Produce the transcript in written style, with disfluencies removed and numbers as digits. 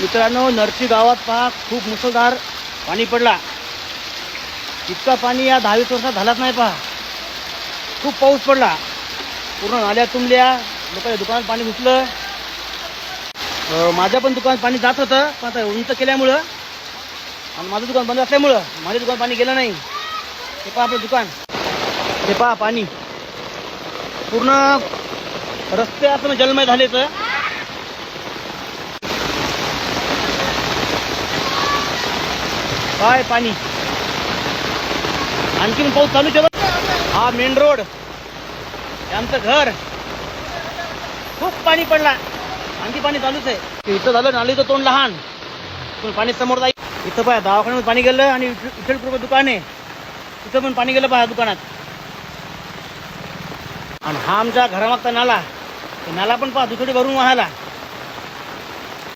मित्रांनो, नरसी गावात पहा खूप मुसळधार पाणी पडला. इतका पाणी या 10-20 वर्षात झालाच नाही. पहा, खूप पाऊस पडला. पूर्ण नाल्या तुंबल्या, लोकांच्या दुकानात पाणी घुसलं. माझ्या पण दुकानात पाणी जात होतं, पण आता उंच केल्यामुळं आणि माझं दुकान बंद असल्यामुळं माझ्या दुकान पाणी गेलं नाही. हे पहा आपलं दुकान, हे पहा पाणी पूर्ण रस्ते असं जलमय झाले. तर काय पाणी, आणखीन पाऊस चालू शकत. हा मेन रोड, आमचं घर, खूप पाणी पडला. आणखी पाणी चालूच आहे. इथं झालं नालीचं तोंड लहान, पण पाणी समोर जाईल. इथं पहा दवाखान्यामध्ये पाणी गेलं आणि विठ्ठल दुकान आहे, तिथं पण पाणी गेलं पहा दुकानात. आणि हा आमच्या घरामागचा नाला, नाला पण पहा दुसरी भरून वाहायला.